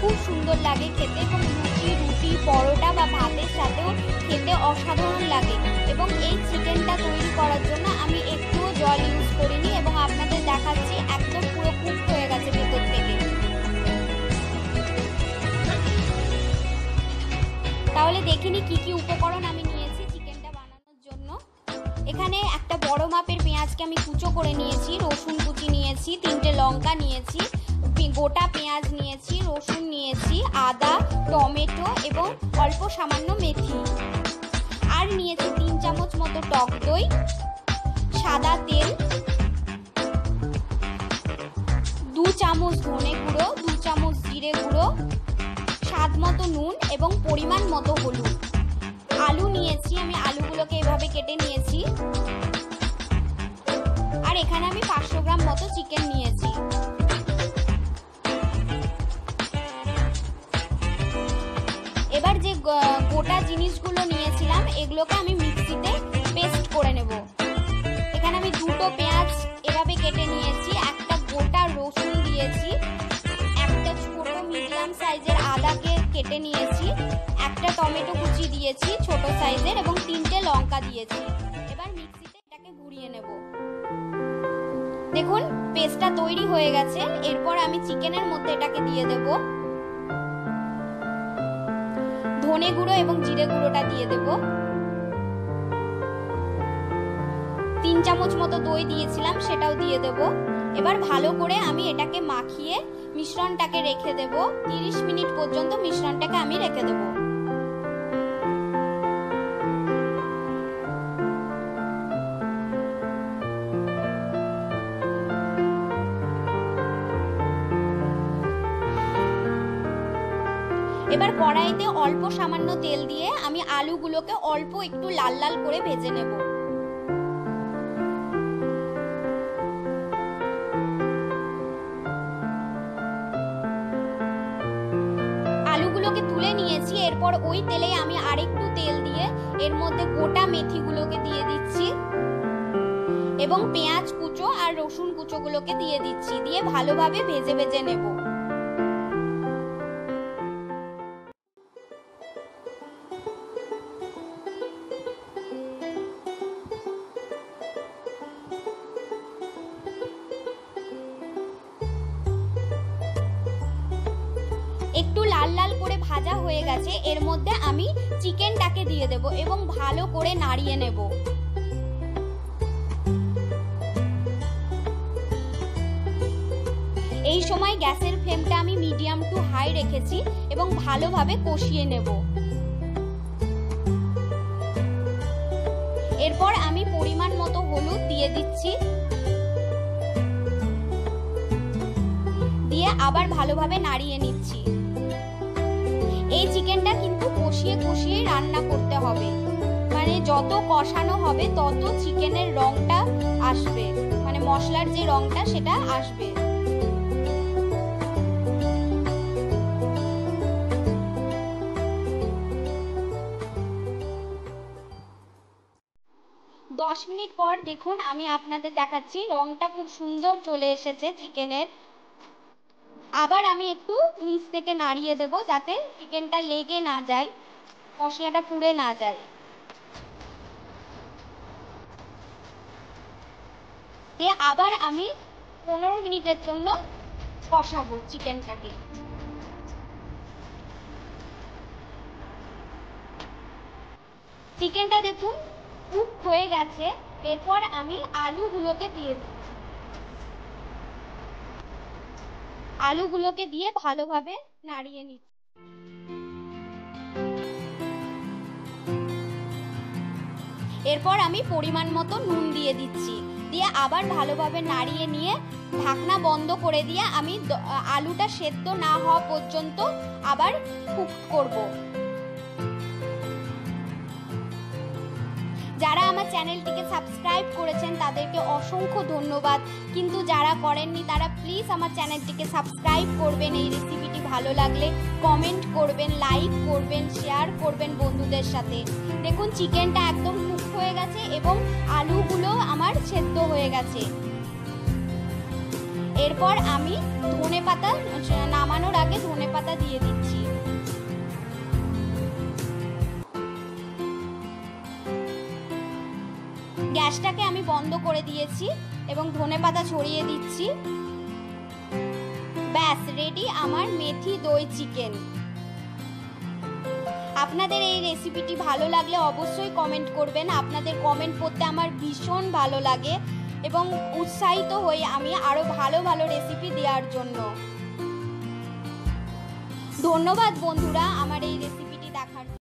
খুব সুন্দর লাগে খেতে এবং রুটি পরোটা বা ভাতের সাথেও খেতে অসাধারণ লাগে। এবং এই চিকেনটা তৈরি করার জন্য আমি একটুও জল ইউজ করিনি এবং আপনাদের দেখাচ্ছি একদম পুরো কুক হয়ে গেছে ভেতর থেকে। তাহলে দেখিনি কি কি উপকরণ আমি নিয়েছি চিকেনটা বানানোর জন্য। এখানে একটা বড় মাপের পেঁয়াজকে আমি কুচো করে নিয়েছি, রসুন কুচি নিয়েছি, 3টে লঙ্কা নিয়েছি, গোটা পেঁয়াজ নিয়েছি, রসুন নিয়েছি, আদা, টমেটো এবং অল্প সামান্য মেথি। আর নিয়েছি 3 চামচ মতো টক দই, সাদা তেল, 2 চামচ ধনে গুঁড়ো, 2 চামচ জিরে গুঁড়ো, স্বাদ মতো নুন এবং পরিমাণ মতো হলুদ। আলু নিয়েছি, আমি আলুগুলোকে এভাবে কেটে নিয়েছি। আর এখানে আমি 500 গ্রাম মতো চিকেন নিয়েছি। এবার যে গোটা জিনিসগুলো নিয়েছিলাম এগুলোকে আমি মিক্সিতে পেস্ট করে নেব। এখানে আমি 2টো পেঁয়াজ এভাবে কেটে নিয়েছি, একটা গোটা রসুন দিয়েছি, একটা ছোট মিডিয়াম সাইজের আদাকে কেটে নিয়েছি, একটা টমেটো কুচি দিয়েছি ছোট সাইজের এবং 3টে লঙ্কা দিয়েছি। এবার মিক্সিতে এটাকে ঘুরিয়ে নেব। দেখুন পেস্টটা তৈরি হয়ে গেছে। এরপর আমি চিকেনের মধ্যে এটাকে দিয়ে দেব। ধনে গুঁড়ো এবং জিরে গুঁড়োটা দিয়ে দেব। 3 চামচ মতো দই দিয়েছিলাম সেটাও দিয়ে দেব। এবার ভালো করে আমি এটাকে মাখিয়ে মিশ্রণটাকে রেখে দেব। 30 মিনিট পর্যন্ত মিশ্রণটাকে আমি রেখে দেব। এবার কড়াইতে অল্প সামান্য তেল দিয়ে আমি আলুগুলোকে অল্প একটু লাল লাল করে ভেজে নেব। আলুগুলোকে তুলে নিয়েছি। এরপর ওই তেলে আমি আরেকটু তেল দিয়ে এর মধ্যে গোটা মেথিগুলোকে দিয়ে দিচ্ছি এবং পেঁয়াজ কুচো আর রসুন কুচোগুলোকে দিয়ে দিচ্ছি। দিয়ে ভালোভাবে ভেজে ভেজে নেব। একটু লাল লাল করে ভাজা হয়ে গেছে। এর মধ্যে আমি চিকেনটাকে দিয়ে দেব এবং ভালো করে নাড়িয়ে নেব। এই সময় গ্যাসের ফ্লেমটা আমি মিডিয়াম টু হাই রেখেছি এবং ভালোভাবে কষিয়ে নেব। এরপর আমি পরিমাণ মতো হলুদ দিয়ে দিচ্ছি, দিয়ে আবার ভালোভাবে নাড়িয়ে নিচ্ছি। এই চিকেনটা কিন্তু কষিয়ে কষিয়ে রান্না করতে হবে, মানে যত কষানো হবে তত চিকেনের রংটা আসবে, মানে মশলার যে রংটা সেটা আসবে। দশ মিনিট পর দেখুন আমি আপনাদের দেখাচ্ছি রংটা খুব সুন্দর চলে এসেছে চিকেনের। আবার আমি একটু নিচ থেকে নাড়িয়ে দেব যাতে চিকেনটা লেগে না যায়, মশলাটা পুড়ে না যায়। দিয়ে আবার আমি 15 মিনিটের জন্য কষাবো চিকেনটাকে। চিকেনটা দেখুন কুক হয়ে গেছে। এরপর আমি আলুগুলোকে দিয়ে দেব। আলুগুলোকে দিয়ে ভালোভাবে নাড়িয়ে নিচ্ছি। এরপর আমি পরিমাণ মতো নুন দিয়ে দিচ্ছি, দিয়ে আবার ভালোভাবে নাড়িয়ে নিয়ে ঢাকনা বন্ধ করে দিয়ে আমি আলুটা সেদ্ধ না হওয়া পর্যন্ত আবার কুক করব। যারা আমার চ্যানেলটিকে সাবস্ক্রাইব করেছেন তাদেরকে অসংখ্য ধন্যবাদ, কিন্তু যারা করেননি তারা প্লিজ আমার চ্যানেলটিকে সাবস্ক্রাইব করবেন। এই রেসিপিটি ভালো লাগলে কমেন্ট করবেন, লাইক করবেন, শেয়ার করবেন বন্ধুদের সাথে। দেখুন চিকেনটা একদম কুক হয়ে গেছে এবং আলুগুলো আমার সেদ্ধ হয়ে গেছে। এরপর আমি ধনেপাতা নামানোর আগে আগে ধনেপাতা দিয়ে দিচ্ছি। গ্যাসটাকে আমি বন্ধ করে দিয়েছি এবং ধনেপাতা ছড়িয়ে দিচ্ছি। ব্যাস রেডি আমার মেথি দই চিকেন। আপনাদের এই রেসিপিটি ভালো লাগলে অবশ্যই কমেন্ট করবেন। আপনাদের কমেন্ট পড়তে আমার ভীষণ ভালো লাগে এবং উৎসাহিত হই আমি আরও ভালো ভালো রেসিপি দেওয়ার জন্য। ধন্যবাদ বন্ধুরা আমার